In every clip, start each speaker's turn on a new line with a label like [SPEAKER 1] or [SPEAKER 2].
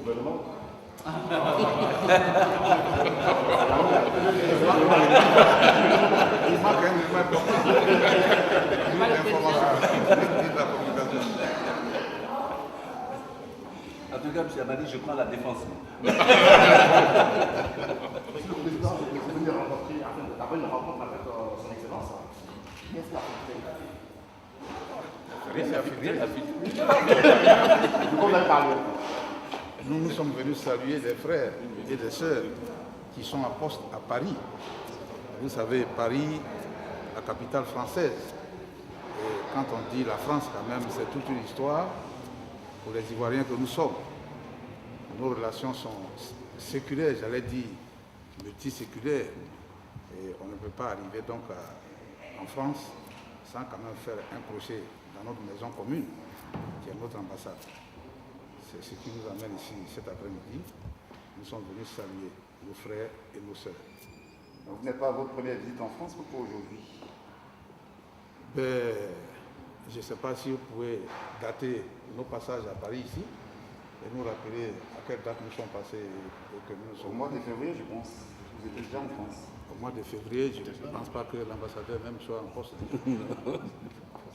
[SPEAKER 1] gouvernement.
[SPEAKER 2] Il manque un élément important.
[SPEAKER 3] En tout cas, M. Amadi, je prends la défense.
[SPEAKER 1] Monsieur le Président, vous êtes venu rencontrer, d'avoir une rencontre avec son Excellence. Qu'est-ce qu'il a fait? Vous avez parlé.
[SPEAKER 2] Nous sommes venus saluer des frères et des sœurs qui sont à poste à Paris. Vous savez, Paris, la capitale française. Et quand on dit la France, quand même, c'est toute une histoire pour les Ivoiriens que nous sommes. Nos relations sont séculaires, j'allais dire multiséculaires. Et on ne peut pas arriver donc en France sans quand même faire un crochet dans notre maison commune, qui est notre ambassade. C'est ce qui nous amène ici cet après-midi. Nous sommes venus saluer nos frères et nos sœurs.
[SPEAKER 1] Donc, vous n'êtes pas votre première visite en France, pourquoi aujourd'hui?
[SPEAKER 2] Ben, je ne sais pas si vous pouvez dater nos passages à Paris ici et nous rappeler à quelle date nous sommes passés et que nous sommes.
[SPEAKER 1] Au mois de février, je pense. Vous étiez déjà en France.
[SPEAKER 2] Au mois de février, je ne pense pas que l'ambassadeur même soit en poste.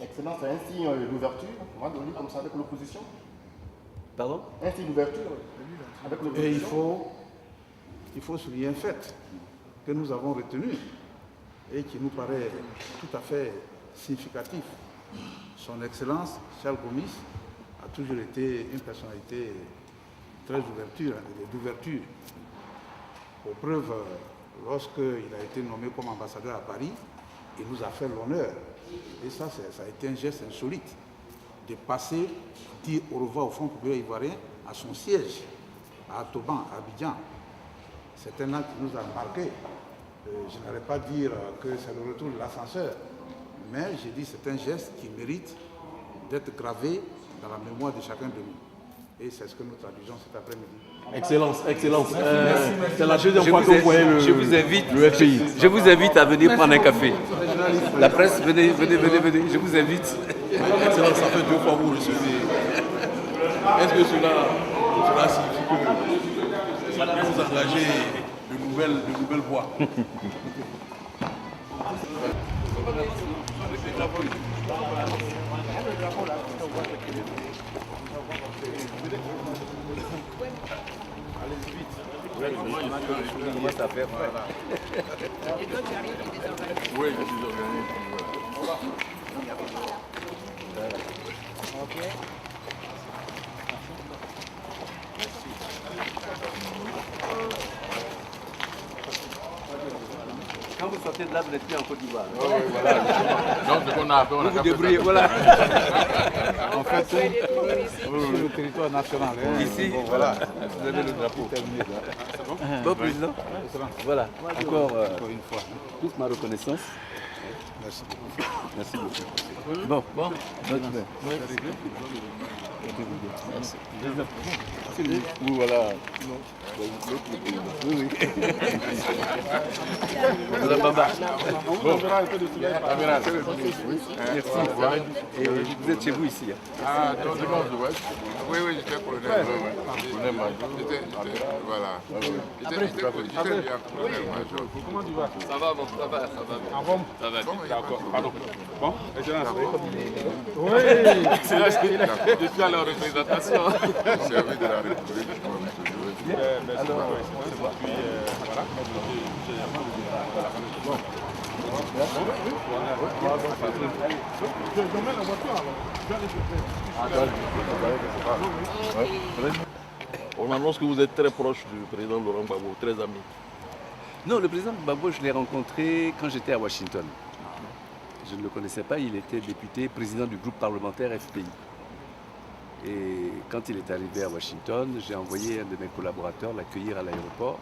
[SPEAKER 1] Excellence, c'est un signe d'ouverture, on va donner comme ça avec l'opposition.
[SPEAKER 3] Pardon?
[SPEAKER 1] Un signe d'ouverture avec l'opposition.
[SPEAKER 2] Et il faut souligner un fait que nous avons retenu et qui nous paraît tout à fait significatif. Son Excellence, Charles Gomis, a toujours été une personnalité très d'ouverture. Pour preuve, lorsqu'il a été nommé comme ambassadeur à Paris, il nous a fait l'honneur. Et ça a été un geste insolite de passer, dire au revoir au Front populaire ivoirien à son siège, à Toban, à Abidjan. C'est un acte qui nous a marqué. Je n'allais pas dire que c'est le retour de l'ascenseur, mais j'ai dit que c'est un geste qui mérite d'être gravé dans la mémoire de chacun de nous. Et c'est ce que nous traduisons cet après-midi.
[SPEAKER 4] Excellence, excellence. C'est la deuxième fois que vous voyez le FPI.
[SPEAKER 3] Je vous invite à venir prendre un café. La presse, venez, je vous invite.
[SPEAKER 4] Excellence, ça fait 2 fois que vous recevez. Est-ce que cela signifie que vous engagez de nouvelles voies?
[SPEAKER 3] Ça fait frais.
[SPEAKER 4] Oui, je suis organisé.
[SPEAKER 3] Quand vous sortez de là, vous n'êtes plus en Côte d'Ivoire.
[SPEAKER 4] Oui, voilà. Donc, ce qu'on a fait, on a
[SPEAKER 3] Vous vous débrouillez, voilà.
[SPEAKER 2] En fait, sur le territoire national,
[SPEAKER 3] Ici,
[SPEAKER 2] bon, voilà.
[SPEAKER 3] Vous avez le drapeau.
[SPEAKER 2] Terminé, là.
[SPEAKER 3] Bon, président. Voilà. Encore
[SPEAKER 2] une fois.
[SPEAKER 3] toute ma reconnaissance.
[SPEAKER 2] Merci beaucoup.
[SPEAKER 3] Merci beaucoup. Bon.
[SPEAKER 4] Merci. Oui, voilà.
[SPEAKER 3] Oui. Madame Baba.
[SPEAKER 4] Bon. Amiral.
[SPEAKER 3] Merci. Et vous êtes chez vous ici.
[SPEAKER 4] Ah, donc c'est bon, oui, j'étais colonel. Colonel Major. Voilà. J'étais bien colonel Major.
[SPEAKER 5] Comment tu vas?
[SPEAKER 4] Ça va, bon, ça va.
[SPEAKER 5] En forme?
[SPEAKER 4] Ça va.
[SPEAKER 5] D'accord, pardon. Bon, excellence.
[SPEAKER 4] Oui, je suis à la représentation. Servi de la République.
[SPEAKER 5] Merci. Alors, voilà. Bon. Je mets la voiture alors.
[SPEAKER 4] On annonce que vous êtes très proche du président Laurent Gbagbo, très ami.
[SPEAKER 3] Non, le président Gbagbo, je l'ai rencontré quand j'étais à Washington. Je ne le connaissais pas, il était député, président du groupe parlementaire FPI. Et quand il est arrivé à Washington, j'ai envoyé un de mes collaborateurs l'accueillir à l'aéroport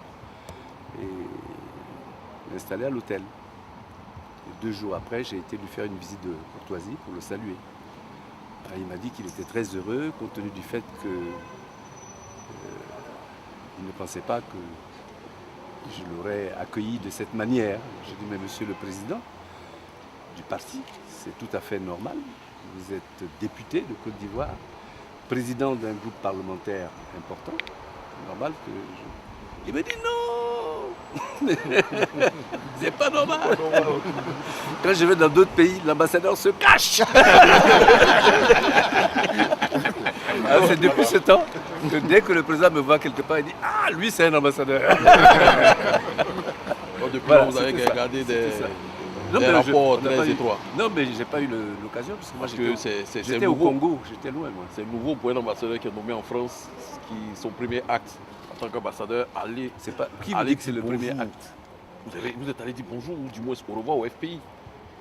[SPEAKER 3] et l'installer à l'hôtel. 2 jours après, j'ai été lui faire une visite de courtoisie pour le saluer. Alors, il m'a dit qu'il était très heureux compte tenu du fait qu'il ne pensait pas que je l'aurais accueilli de cette manière. J'ai dit, mais monsieur le président du parti, c'est tout à fait normal. Vous êtes député de Côte d'Ivoire, président d'un groupe parlementaire important. normal que Il me dit non. C'est pas normal. Quand je vais dans d'autres pays, l'ambassadeur se cache. Alors c'est depuis ce temps que dès que le président me voit quelque part, il dit ah, lui c'est un ambassadeur.
[SPEAKER 4] Donc, depuis
[SPEAKER 3] Voilà,
[SPEAKER 4] vous avez
[SPEAKER 3] c'était ça.
[SPEAKER 4] regardé des
[SPEAKER 3] Non, mais
[SPEAKER 4] rapports
[SPEAKER 3] on n'a
[SPEAKER 4] très
[SPEAKER 3] pas eu-
[SPEAKER 4] étroits.
[SPEAKER 3] Non, mais j'ai pas eu l'occasion parce que moi
[SPEAKER 4] Parce que
[SPEAKER 3] j'étais au
[SPEAKER 4] nouveau.
[SPEAKER 3] Congo, j'étais loin moi.
[SPEAKER 4] C'est nouveau pour un ambassadeur qui est nommé en France, qui son premier acte en tant qu'ambassadeur, aller.
[SPEAKER 3] C'est pas qui vous
[SPEAKER 4] Allez
[SPEAKER 3] dit que c'est le
[SPEAKER 4] dire
[SPEAKER 3] premier
[SPEAKER 4] bonjour.
[SPEAKER 3] acte.
[SPEAKER 4] Vous êtes allé dire bonjour ou du moins au revoir au FPI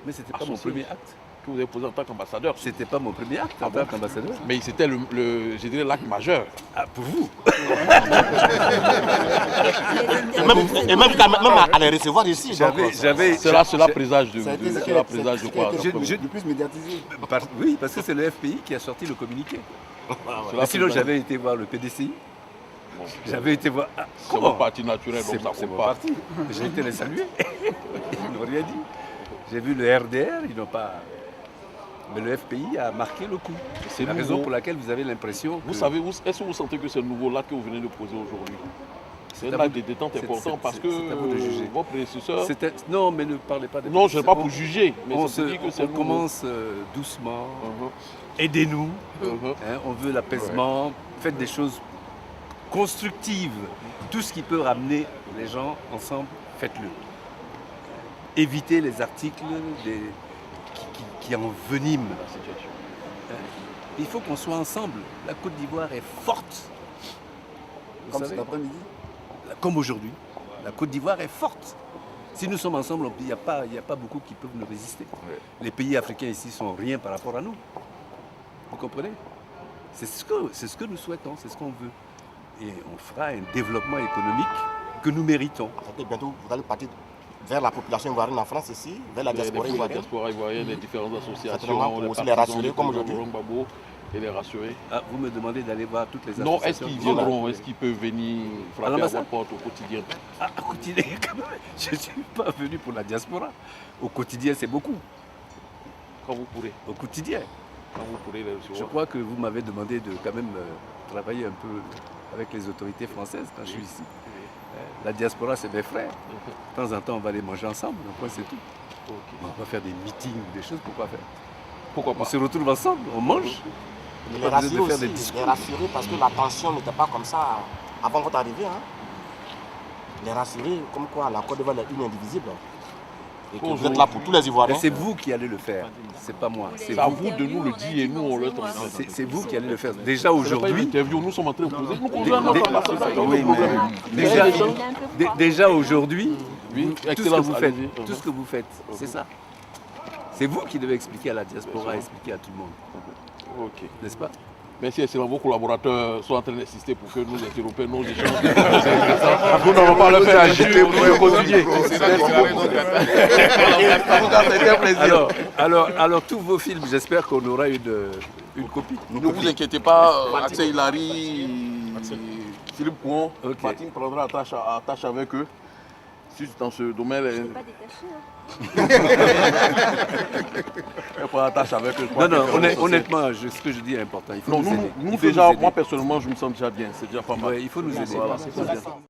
[SPEAKER 3] Mais c'était
[SPEAKER 4] Ah,
[SPEAKER 3] pas mon
[SPEAKER 4] son
[SPEAKER 3] premier acte.
[SPEAKER 4] que vous avez posé en tant qu'ambassadeur.
[SPEAKER 3] C'était pas mon premier acte en
[SPEAKER 4] Ah bon
[SPEAKER 3] tant qu'ambassadeur.
[SPEAKER 4] Mais c'était je dirais l'acte majeur.
[SPEAKER 3] Ah, pour vous.
[SPEAKER 1] Et même à les recevoir ici.
[SPEAKER 3] J'avais.
[SPEAKER 4] Cela présage de,
[SPEAKER 1] Ça a été
[SPEAKER 4] de-
[SPEAKER 1] ce
[SPEAKER 4] cela
[SPEAKER 1] qui a
[SPEAKER 4] présage de quoi
[SPEAKER 1] été
[SPEAKER 4] d'après vous
[SPEAKER 3] je-
[SPEAKER 1] le plus médiatisé.
[SPEAKER 3] Oui, parce que c'est le FPI qui a sorti le communiqué.
[SPEAKER 4] Cela
[SPEAKER 3] Mais sinon,
[SPEAKER 4] présage-
[SPEAKER 3] j'avais été voir le PDCI.
[SPEAKER 4] Bon,
[SPEAKER 3] J'avais été voir. Ah,
[SPEAKER 4] c'est
[SPEAKER 3] comment
[SPEAKER 4] votre parti naturel, donc ça
[SPEAKER 3] C'est
[SPEAKER 4] compte
[SPEAKER 3] mon
[SPEAKER 4] pas.
[SPEAKER 3] parti. J'ai été les saluer. Ils n'ont rien dit. J'ai vu le RDR, ils n'ont pas. Mais le FPI a marqué le coup.
[SPEAKER 4] C'est
[SPEAKER 3] C'est la raison
[SPEAKER 4] nouveau.
[SPEAKER 3] pour laquelle vous avez l'impression.
[SPEAKER 4] Vous
[SPEAKER 3] que-
[SPEAKER 4] savez, est-ce que vous sentez que c'est le nouveau l'acte que vous venez de poser aujourd'hui? C'est
[SPEAKER 3] à
[SPEAKER 4] un
[SPEAKER 3] vous
[SPEAKER 4] acte
[SPEAKER 3] de-
[SPEAKER 4] de détente
[SPEAKER 3] c'est-
[SPEAKER 4] important
[SPEAKER 3] c'est-
[SPEAKER 4] parce que
[SPEAKER 3] c'est à vous de juger.
[SPEAKER 4] votre prédécesseur.
[SPEAKER 3] Non, mais ne parlez pas de.
[SPEAKER 4] Non, je ne sais pas
[SPEAKER 3] On-
[SPEAKER 4] pour juger, mais
[SPEAKER 3] On,
[SPEAKER 4] ça se dit que c'est
[SPEAKER 3] on
[SPEAKER 4] nouveau.
[SPEAKER 3] commence doucement.
[SPEAKER 4] Mhm.
[SPEAKER 3] Aidez-nous.
[SPEAKER 4] Mhm.
[SPEAKER 3] Hein, on veut l'apaisement. Faites des choses constructives. Tout ce qui peut ramener les gens ensemble, faites-le. Évitez les articles qui enveniment la situation. Hein. Il faut qu'on soit ensemble. La Côte d'Ivoire est forte. Vous
[SPEAKER 1] Comme
[SPEAKER 3] savez,
[SPEAKER 1] cet après-midi.
[SPEAKER 3] comme aujourd'hui. La Côte d'Ivoire est forte. Si nous sommes ensemble, il n'y a pas beaucoup qui peuvent nous résister.
[SPEAKER 4] Ouais.
[SPEAKER 3] Les pays africains ici sont rien par rapport à nous. Vous comprenez? C'est ce que nous souhaitons, c'est ce qu'on veut. Et on fera un développement économique que nous méritons.
[SPEAKER 1] Attendez, bientôt, vous allez partir vers la population ivoirienne en France ici, vers la diaspora
[SPEAKER 4] La
[SPEAKER 1] ivoirienne.
[SPEAKER 4] diaspora ivoirienne, les différentes
[SPEAKER 1] Certainement,
[SPEAKER 4] associations,
[SPEAKER 1] pour
[SPEAKER 4] les
[SPEAKER 1] aussi les
[SPEAKER 4] partisans
[SPEAKER 1] rassurer,
[SPEAKER 4] du
[SPEAKER 1] comme
[SPEAKER 4] président
[SPEAKER 1] aujourd'hui.
[SPEAKER 4] Laurent Gbagbo, et les rassurer.
[SPEAKER 3] Ah, vous me demandez d'aller voir toutes les
[SPEAKER 4] Non, est-ce
[SPEAKER 3] associations.
[SPEAKER 4] qu'ils
[SPEAKER 3] qui sont là.
[SPEAKER 4] viendront, est-ce qu'ils peuvent venir frapper à
[SPEAKER 3] l'ambassade
[SPEAKER 4] votre porte au quotidien?
[SPEAKER 3] Ah, au quotidien, quand même. Je ne suis pas venu pour la diaspora. Au quotidien, c'est beaucoup.
[SPEAKER 4] Quand vous pourrez,
[SPEAKER 3] Au quotidien.
[SPEAKER 4] quand vous pourrez les
[SPEAKER 3] Je
[SPEAKER 4] recevoir.
[SPEAKER 3] crois que vous m'avez demandé de quand même travailler un peu avec les autorités françaises quand je suis ici. La diaspora, c'est mes frères. De temps en temps, on va aller manger ensemble. Après, c'est tout.
[SPEAKER 4] Ok.
[SPEAKER 3] On va faire des meetings ou des choses. Pourquoi faire?
[SPEAKER 4] Pourquoi
[SPEAKER 3] On
[SPEAKER 4] pas?
[SPEAKER 3] se retrouve ensemble, on mange.
[SPEAKER 1] Les
[SPEAKER 3] Pas besoin de
[SPEAKER 1] rassurer
[SPEAKER 3] faire des
[SPEAKER 1] aussi,
[SPEAKER 3] discours.
[SPEAKER 1] les rassurer parce que la tension n'était pas comme ça avant votre arrivée. Hein. Les rassurer comme quoi la Côte d'Ivoire est une indivisible. Et que vous êtes là pour tous les
[SPEAKER 3] Mais
[SPEAKER 1] Ivoiriens.
[SPEAKER 3] c'est vous qui allez le faire. C'est pas moi. C'est
[SPEAKER 4] C'est à
[SPEAKER 3] vous.
[SPEAKER 4] vous de nous le dire et nous on le transmet.
[SPEAKER 3] C'est vous qui allez le faire. Déjà
[SPEAKER 4] C'est pas une
[SPEAKER 3] aujourd'hui.
[SPEAKER 4] interview, nous sommes en train de poser. Nous
[SPEAKER 3] Dé-
[SPEAKER 4] posons notre
[SPEAKER 3] dé-
[SPEAKER 4] ambassadeur, il y a
[SPEAKER 3] oui,
[SPEAKER 4] aucun problème.
[SPEAKER 3] mais déjà, déjà aujourd'hui,
[SPEAKER 4] Oui,
[SPEAKER 3] tout ce que
[SPEAKER 4] excellence,
[SPEAKER 3] vous faites,
[SPEAKER 4] allez-y.
[SPEAKER 3] tout ce que vous faites, c'est ça. C'est vous qui devez expliquer à la diaspora, expliquer à tout le monde,
[SPEAKER 4] Ok.
[SPEAKER 3] n'est-ce pas?
[SPEAKER 4] Merci, excellent. Vos collaborateurs sont en train d'insister pour que nous, les Européens, nos échanges. Nous n'avons pas le faire agir pour le quotidien.
[SPEAKER 3] Alors, tous vos films, j'espère qu'on aura une copie.
[SPEAKER 4] Ne vous inquiétez pas, Axel Hilary, Philippe Pouon,
[SPEAKER 3] Ok.
[SPEAKER 4] Martine prendra attache avec eux. Si dans ce domaine,
[SPEAKER 6] Pas détaché,
[SPEAKER 4] elle prend attache avec eux.
[SPEAKER 3] Non, honnêtement, ce que je dis est important. Il faut
[SPEAKER 4] Non,
[SPEAKER 3] nous aider.
[SPEAKER 4] nous
[SPEAKER 3] Il faut
[SPEAKER 4] déjà,
[SPEAKER 3] nous aider.
[SPEAKER 4] moi personnellement, je me sens déjà bien. C'est déjà pas mal.
[SPEAKER 3] Ouais, il faut nous aider.
[SPEAKER 4] Voilà, c'est ça.